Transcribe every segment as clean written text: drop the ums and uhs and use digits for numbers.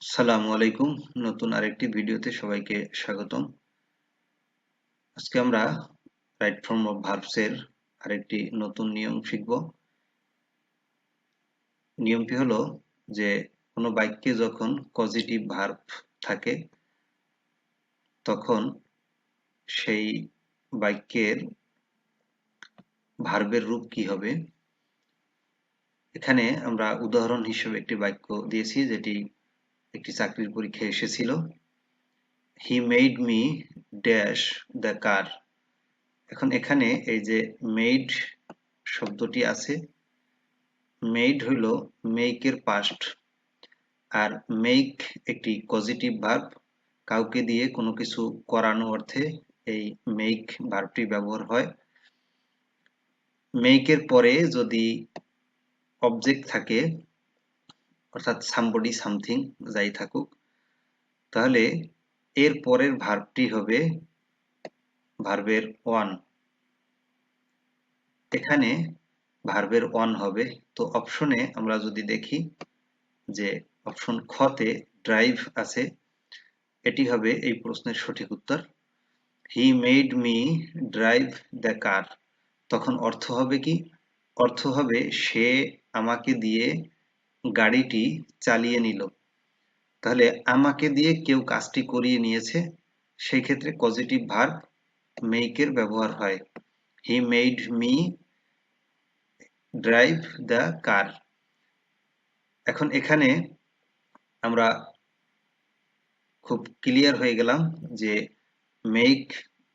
আসসালামু আলাইকুম। নতুন আরেকটি ভিডিওতে সবাইকে স্বাগতম। আজকে আমরা রাইট ফর্ম অফ ভার্বস এর আরেকটি নতুন নিয়ম শিখব। নিয়মটি হলো যে কোনো বাক্যে যখন পজিটিভ ভার্ব থাকে তখন সেই বাক্যের ভার্বের রূপ কি হবে। এখানে আমরা উদাহরণ হিসেবে একটি বাক্য দিয়েছি যেটি একটি চাকরির পরীক্ষায় এসেছিল। He made me dash the car. এখন এখানে এই যে মেড শব্দটি আছে, মেড হইল মেক এর পাস্ট, আর মেক একটি পজিটিভ ভার্ব। কাউকে দিয়ে কোনো কিছু করানো অর্থে এই মেক ভার্বটি ব্যবহার হয়। মেক এর পরে যদি অবজেক্ট থাকে অর্থাৎ সামবডি সামথিং যাই থাকুক, তাহলে এর পরের ভার্বটি হবে ভার্বের ওয়ান। এখানে ভার্বের ওয়ান হবে। তো অপশনে আমরা যদি দেখি যে অপশন খ তে ড্রাইভ আছে, এটি হবে এই প্রশ্নের সঠিক উত্তর। He made me drive the car. তখন অর্থ হবে কি? অর্থ হবে সে আমাকে দিয়ে গাড়িটি চালিয়ে নিল। তাহলে আমাকে দিয়ে কেউ কাজটি করিয়ে নিয়েছে, সেই ক্ষেত্রে পজিটিভ ভার্ব মেকের ব্যবহার হয়। He made me drive the car. এখন এখানে আমরা খুব ক্লিয়ার হয়ে গেলাম যে মেক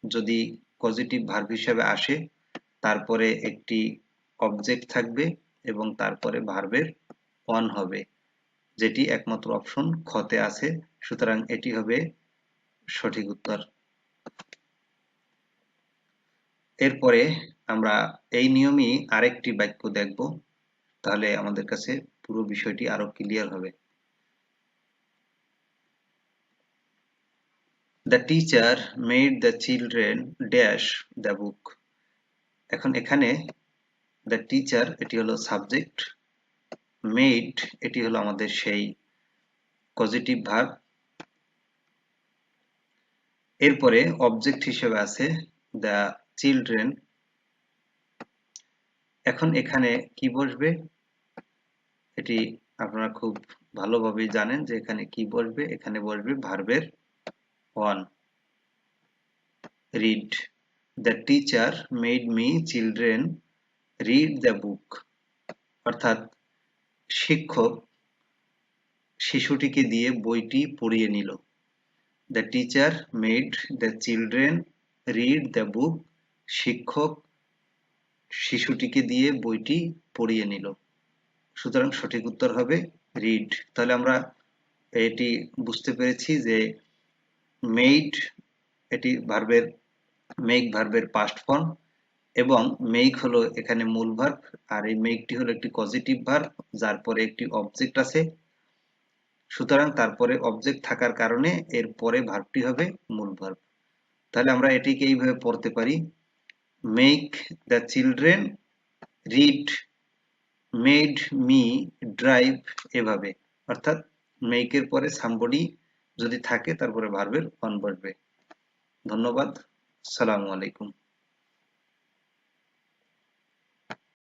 যদি পজিটিভ ভার্ব হিসেবে আসে, তারপরে একটি অবজেক্ট থাকবে এবং তারপরে ভার্বের ওয়ান হবে, যেটি একমাত্র অপশন খতে আছে। সুতরাং এটি হবে সঠিক উত্তর। এরপরে আমরা এই নিয়মই আরেকটি বাক্য দেখব, তাহলে আমাদের কাছে পুরো বিষয়টি আরো ক্লিয়ার হবে। The teacher made the children dash the book. এখন এখানে the teacher এটি হলো সাবজেক্ট, মেড এটি হলো আমাদের সেই পজিটিভ ভার্ব, এরপরে অবজেক্ট হিসেবে আছে the children। এখন এখানে কি বসবে এটি আপনারা খুব ভালোভাবেই জানেন যে এখানে কি বসবে। এখানে বসবে ভার্বের one. read. The teacher made me children read the book. অর্থাৎ শিক্ষক শিশুটিকে দিয়ে বইটি পড়িয়ে নিল। The teacher made the children read the book. শিক্ষক শিশুটিকে দিয়ে বইটি পড়িয়ে নিল। সুতরাং সঠিক উত্তর হবে read। তাহলে আমরা এটি বুঝতে পেরেছি যে মেড এটি ভার্বের মেক ভার্বের পাস্ট ফর্ম এবং মেক হলো এখানে মূল ভার্ব, আর এই মেকটি হলো একটি পজিটিভ ভার্ব যার পরে একটি অবজেক্ট আছে। সুতরাং তারপরে অবজেক্ট থাকার কারণে এর পরে ভার্বটি হবে মূল ভার্ব। তাহলে আমরা এটিকে এইভাবে পড়তে পারি, make the children read made me drive, এভাবে। অর্থাৎ মেকের পরে সামবডি যদি থাকে তারপরে ভার্বের ওয়ান বসবে। ধন্যবাদ। আসসালামু আলাইকুম।